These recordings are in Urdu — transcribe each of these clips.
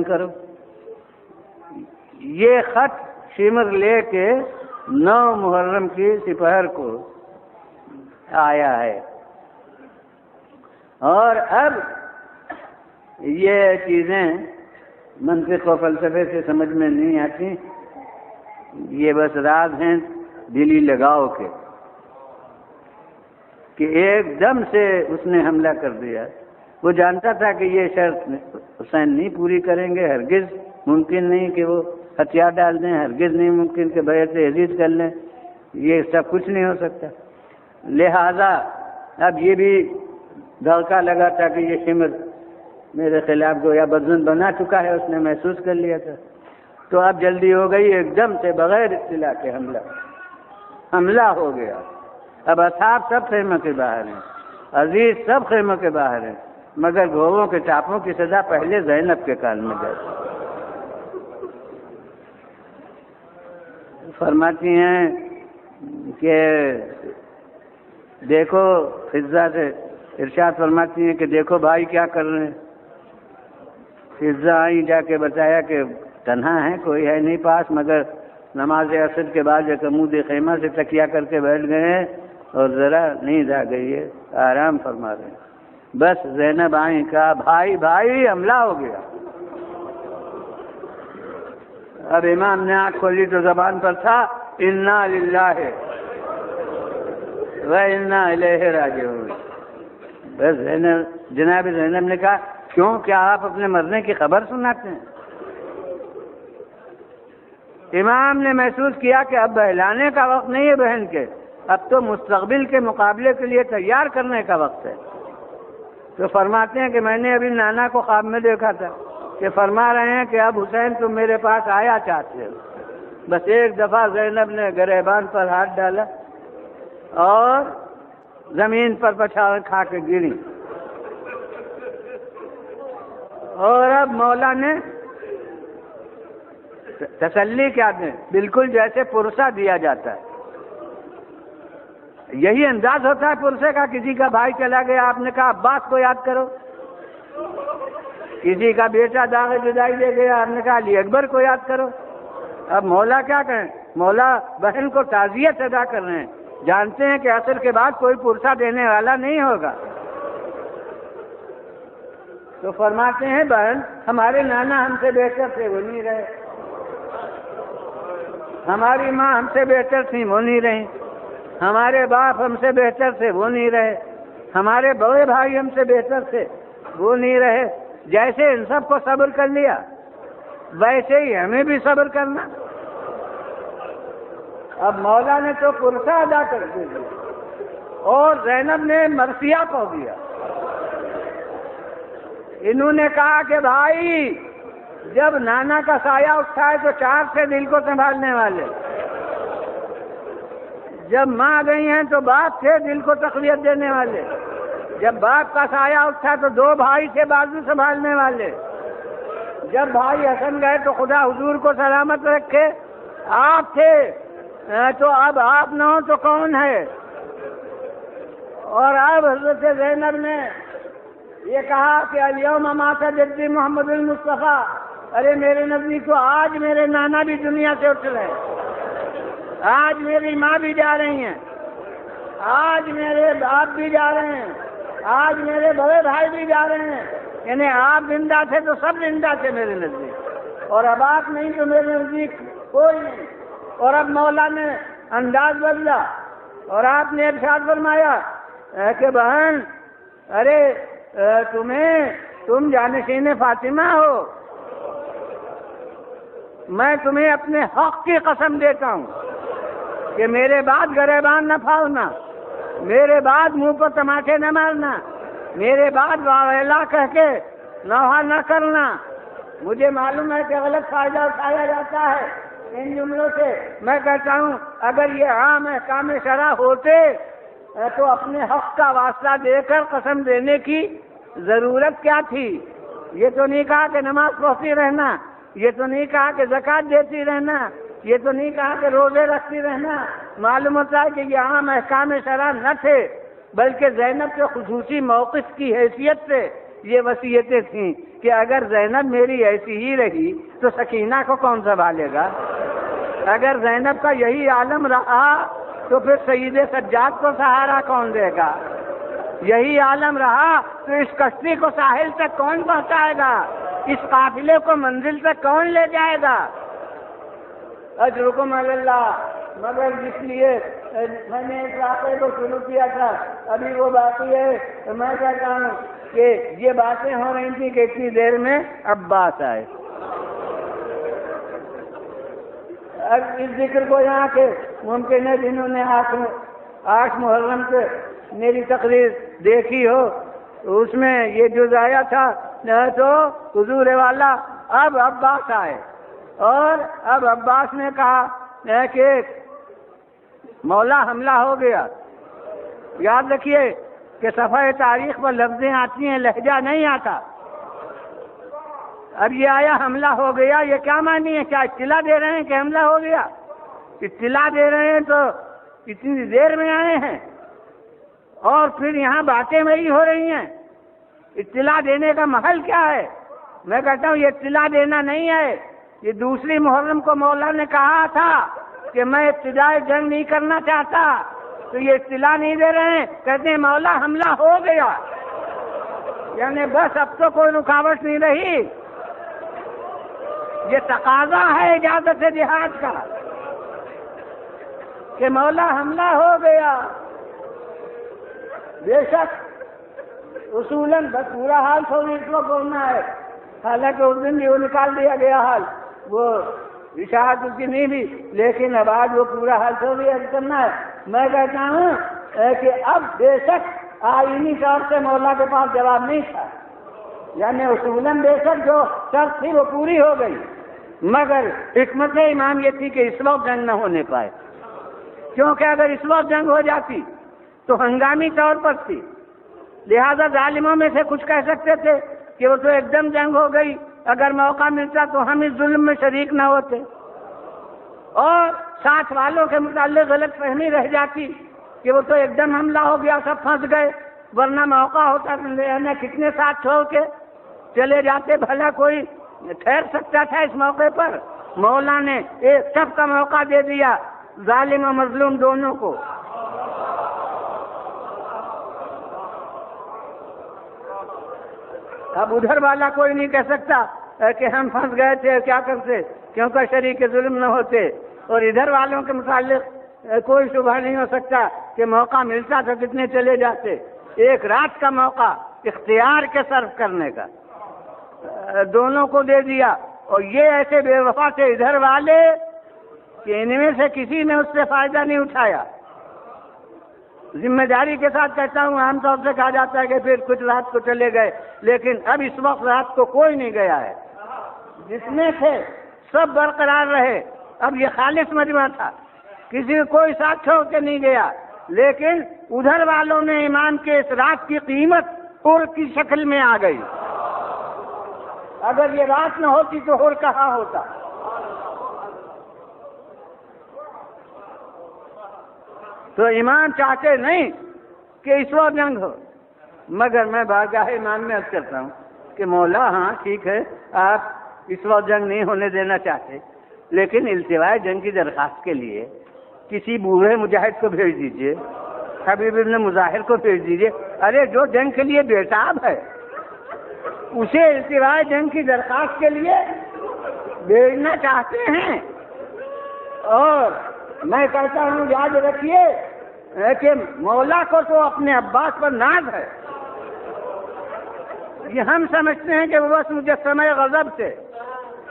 کرو۔ یہ خط شمر لے کے 9 محرم کی سپہر کو آیا ہے، اور اب یہ چیزیں منطق و فلسفے سے سمجھ میں نہیں آتی، یہ بس راز ہیں دلی لگاؤ کے، کہ ایک دم سے اس نے حملہ کر دیا۔ وہ جانتا تھا کہ یہ شرط حسین نہیں پوری کریں گے، ہرگز ممکن نہیں کہ وہ ہتھیار ڈال دیں، ہرگز نہیں ممکن کہ بیعت عزیز کر لیں، یہ سب کچھ نہیں ہو سکتا۔ لہذا اب یہ بھی دھوکہ لگا تھا کہ یہ شمر میرے خلاف گویا بدظن بنا چکا ہے، اس نے محسوس کر لیا تھا، تو اب جلدی ہو گئی، ایک دم سے بغیر اطلاع کے حملہ ہو گیا۔ اب اصحاب سب خیموں کے باہر ہیں، عزیز سب خیموں کے باہر ہیں، مگر گھوڑوں کے ٹاپوں کی سزا پہلے زینب کے کان میں جاتی۔ فرماتی ہیں کہ دیکھو، فضہ سے ارشاد فرماتی ہیں کہ دیکھو بھائی کیا کر رہے ہیں۔ فضہ آئی، جا کے بتایا کہ تنہا ہے، کوئی ہے نہیں پاس، مگر نماز عصر کے بعد ایک عمود خیمہ سے تکیہ کر کے بیٹھ گئے ہیں اور ذرا نیند آ گئی ہے، آرام فرما رہے ہیں۔ بس زینب آئیں، کہا بھائی بھائی حملہ ہو گیا۔ اب امام نے آنکھ کھولی تو زبان پر تھا انا للہ و انا الیہ راجعون۔ بس جناب زینب نے کہا کیوں، کیا آپ اپنے مرنے کی خبر سناتے ہیں؟ امام نے محسوس کیا کہ اب بہلانے کا وقت نہیں ہے بہن کے، اب تو مستقبل کے مقابلے کے لیے تیار کرنے کا وقت ہے۔ تو فرماتے ہیں کہ میں نے ابھی نانا کو خواب میں دیکھا تھا کہ فرما رہے ہیں کہ اب حسین تم میرے پاس آیا چاہتے ہو۔ بس ایک دفعہ زینب نے گریبان پر ہاتھ ڈالا اور زمین پر پچھاڑ کھا کے گری، اور اب مولا نے تسلی کیا دیں، بالکل جیسے پرسہ دیا جاتا ہے، یہی انداز ہوتا ہے پرسے کا۔ کسی کا بھائی چلا گیا، آپ نے کہا عباس کو یاد کرو، کسی کا بیٹا داغ جدائی دے گیا، آپ نے کہا علی اکبر کو یاد کرو۔ اب مولا کیا کہیں، مولا بہن کو تعزیت ادا کر رہے ہیں، جانتے ہیں کہ عصر کے بعد کوئی پرسہ دینے والا نہیں ہوگا۔ تو فرماتے ہیں بہن ہمارے نانا ہم سے بہتر تھے، وہ نہیں رہے، ہماری ماں ہم سے بہتر تھی، وہ نہیں رہی، ہمارے باپ ہم سے بہتر تھے، وہ نہیں رہے، ہمارے بڑے بھائی ہم سے بہتر تھے، وہ نہیں رہے۔ جیسے ان سب کو صبر کر لیا ویسے ہی ہمیں بھی صبر کرنا۔ اب مولا نے تو پرسہ ادا کر دیا اور زینب نے مرثیہ کو دیا۔ انہوں نے کہا کہ بھائی جب نانا کا سایہ اٹھا ہے تو 4 تھے دل کو سنبھالنے والے، جب ماں گئی ہیں تو باپ تھے دل کو تقویت دینے والے، جب باپ کا سایہ اٹھا تو 2 بھائی تھے بازو سنبھالنے والے، جب بھائی حسن گئے تو خدا حضور کو سلامت رکھے آپ تھے، تو اب آپ نہ ہو تو کون ہے؟ اور اب حضرت زینب نے یہ کہا کہ الیوم مات جدی محمد المصطفیٰ، ارے میرے نبی کو آج میرے نانا بھی دنیا سے اٹھ رہے ہیں، آج میری ماں بھی جا رہی ہیں، آج میرے باپ بھی جا رہے ہیں، آج میرے بڑے بھائی بھی جا رہے ہیں، یعنی آپ زندہ تھے تو سب زندہ تھے میرے نزدیک، اور اب آپ نہیں تو میرے نزدیک کوئی نہیں۔ اور اب مولا نے انداز بدلا اور آپ نے ارشاد فرمایا کہ بہن ارے تم جانشین فاطمہ ہو، میں تمہیں اپنے حق کی قسم دیتا ہوں کہ میرے بعد گریبان نہ پھاڑنا، میرے بعد منہ پر تماچے نہ مارنا، میرے بعد واویلا کہہ کے نوحہ نہ کرنا۔ مجھے معلوم ہے کہ غلط فائدہ اٹھایا جاتا ہے ان جملوں سے، میں کہتا ہوں اگر یہ عام احکام شرع ہوتے تو اپنے حق کا واسطہ دے کر قسم دینے کی ضرورت کیا تھی؟ یہ تو نہیں کہا کہ نماز پڑھتی رہنا، یہ تو نہیں کہا کہ زکوٰۃ دیتی رہنا، یہ تو نہیں کہا کہ روزے رکھتی رہنا۔ معلوم ہوتا ہے کہ یہ عام احکام شرع نہ تھے، بلکہ زینب کے خصوصی موقف کی حیثیت سے یہ وصیتیں تھیں کہ اگر زینب میری ایسی ہی رہی تو سکینہ کو کون سنبھالے گا؟ اگر زینب کا یہی عالم رہا تو پھر سید سجاد کو سہارا کون دے گا؟ یہی عالم رہا تو اس کشتی کو ساحل تک کون پہنچائے گا؟ اس قافلے کو منزل تک کون لے جائے گا؟ اجرکم علی اللہ۔ مگر جس لیے میں نے اس واقعے کو شروع کیا تھا ابھی وہ باقی ہے۔ میں کہتا ہوں کہ یہ باتیں ہو رہی تھی کہ اتنی دیر میں عباس آئے۔ اب اس ذکر کو یہاں کے ممکن ہے جنہوں نے 8 محرم سے میری تقریر دیکھی ہو اس میں یہ جز آیا تھا تو حضور والا اب عباس آئے، اور اب عباس نے کہا کہ مولا حملہ ہو گیا۔ یاد رکھیے کہ صفحہ تاریخ پر لفظیں آتی ہیں، لہجہ نہیں آتا۔ اب یہ آیا حملہ ہو گیا، یہ کیا معنی ہے؟ کیا اطلاع دے رہے ہیں کہ حملہ ہو گیا؟ اطلاع دے رہے ہیں تو اتنی دیر میں آئے ہیں، اور پھر یہاں باتیں وہی ہو رہی ہیں۔ اطلاع دینے کا محل کیا ہے؟ میں کہتا ہوں یہ اطلاع دینا نہیں ہے۔ یہ دوسری محرم کو مولا نے کہا تھا کہ میں ابتدائی جنگ نہیں کرنا چاہتا، تو یہ اطلاع نہیں دے رہے ہیں، کہتے ہیں مولا حملہ ہو گیا، یعنی بس اب تو کوئی رکاوٹ نہیں رہی۔ یہ تقاضا ہے اجازت جہاد کا کہ مولا حملہ ہو گیا۔ بے شک اصولاً بس پورا حال تھوڑی اس کو بولنا ہے، حالانکہ اس دن بھی وہ نکال دیا گیا حال، وہ اشاعت اس کی نہیں بھی، لیکن اب آج وہ پورا حال تھوڑی کرنا ہے۔ میں کہتا ہوں کہ اب بے شک آئینی طور سے مولا کے پاس جواب نہیں تھا، یعنی اصولاً بے شک جو شرط تھی وہ پوری ہو گئی، مگر حکمت امام یہ تھی کہ اس وقت جنگ نہ ہونے پائے، کیونکہ اگر اس وقت جنگ ہو جاتی تو ہنگامی طور پر تھی، لہذا ظالموں میں سے کچھ کہہ سکتے تھے کہ وہ تو ایک دم جنگ ہو گئی، اگر موقع ملتا تو ہم اس ظلم میں شریک نہ ہوتے، اور ساتھ والوں کے متعلق غلط فہمی رہ جاتی کہ وہ تو ایک دم حملہ ہو گیا سب پھنس گئے، ورنہ موقع ہوتا تو کتنے ساتھ چھوڑ کے چلے جاتے، بھلا کوئی ٹھہر سکتا تھا اس موقع پر؟ مولا نے ایک سب کا موقع دے دیا، ظالم و مظلوم دونوں کو۔ اب ادھر والا کوئی نہیں کہہ سکتا کہ ہم پھنس گئے تھے کیا کرتے، کیونکہ شریک ظلم نہ ہوتے، اور ادھر والوں کے متعلق کوئی شبہ نہیں ہو سکتا کہ موقع ملتا تو کتنے چلے جاتے۔ ایک رات کا موقع اختیار کے صرف کرنے کا دونوں کو دے دیا، اور یہ ایسے بے وفا تھے ادھر والے کہ ان میں سے کسی نے اس سے فائدہ نہیں اٹھایا۔ ذمہ داری کے ساتھ کہتا ہوں، عام طور سے کہا جاتا ہے کہ پھر کچھ رات کو چلے گئے، لیکن اب اس وقت رات کو کوئی نہیں گیا ہے، جس میں تھے سب برقرار رہے۔ اب یہ خالص مجمع تھا، کسی کو کوئی ساتھ چھوڑ کے نہیں گیا، لیکن ادھر والوں نے امام کے اس رات کی قیمت اور کی شکل میں آ گئی۔ اگر یہ رات نہ ہوتی تو اور کہاں ہوتا؟ تو امام چاہتے نہیں کہ اس وقت جنگ ہو، مگر میں بارگاہ امام میں عرض کرتا ہوں کہ مولا ہاں ٹھیک ہے آپ اس وقت جنگ نہیں ہونے دینا چاہتے، لیکن التواء جنگ کی درخواست کے لیے کسی بوڑھے مجاہد کو بھیج دیجئے، حبیب ابن مظاہر کو بھیج دیجئے، ارے جو جنگ کے لیے بےتاب ہے اسے التواء جنگ کی درخواست کے لیے بھیجنا چاہتے ہیں۔ اور میں کہتا ہوں یاد رکھیے کہ مولا کو تو اپنے عباس پر ناز ہے، یہ ہم سمجھتے ہیں کہ وہ بس مجسمہ غضب سے،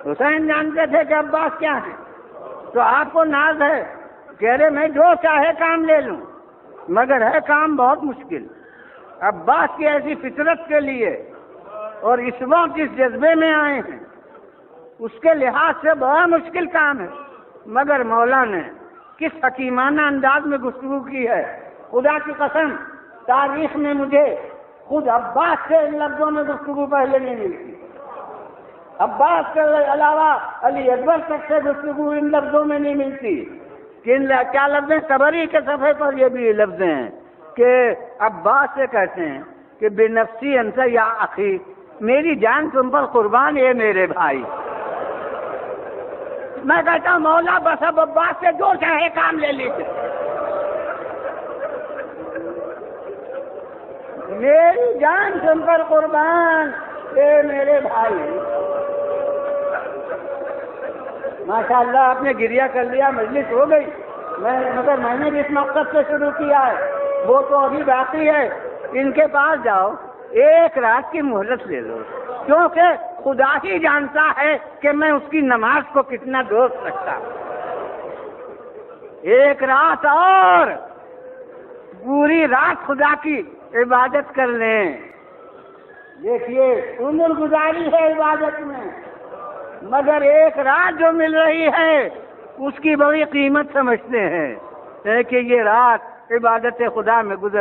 حسین جانتے تھے کہ عباس کیا ہے، تو آپ کو ناز ہے، کہہ رہے میں جو چاہے کام لے لوں، مگر ہے کام بہت مشکل۔ عباس کی ایسی فطرت کے لیے اور اس وقت جس جذبے میں آئے ہیں اس کے لحاظ سے بڑا مشکل کام ہے، مگر مولا نے کس حکیمانہ انداز میں گفتگو کی ہے، خدا کی قسم تاریخ میں مجھے خود عباس سے ان لفظوں میں گفتگو پہلے نہیں ملتی، عباس کے علاوہ علی اکبر تک سے گفتگو ان لفظوں میں نہیں ملتی۔ کیا لفظ ہیں؟ طبری کے صفحے پر یہ بھی لفظ ہیں کہ عباس سے کہتے ہیں کہ بے نفسی انت یا اخی، میری جان تم پر قربان ہے میرے بھائی۔ میں کہتا ہوں مولا بس اب عباس سے جو چاہے کام لے لیجیے، میری جان تم پر قربان اے میرے بھائی۔ ماشاءاللہ آپ نے گریہ کر لیا، مجلس ہو گئی، مگر میں نے جس مقصد سے شروع کیا ہے وہ تو ابھی باقی ہے۔ ان کے پاس جاؤ، ایک رات کی مہلت لے لو، کیونکہ خدا ہی جانتا ہے کہ میں اس کی نماز کو کتنا دوست رکھتا ہوں۔ ایک رات اور پوری رات خدا کی عبادت کر لیں۔ دیکھیے عمر گزاری ہے عبادت میں، مگر ایک رات جو مل رہی ہے اس کی بڑی قیمت سمجھتے ہیں کہ یہ رات عبادت خدا میں گزر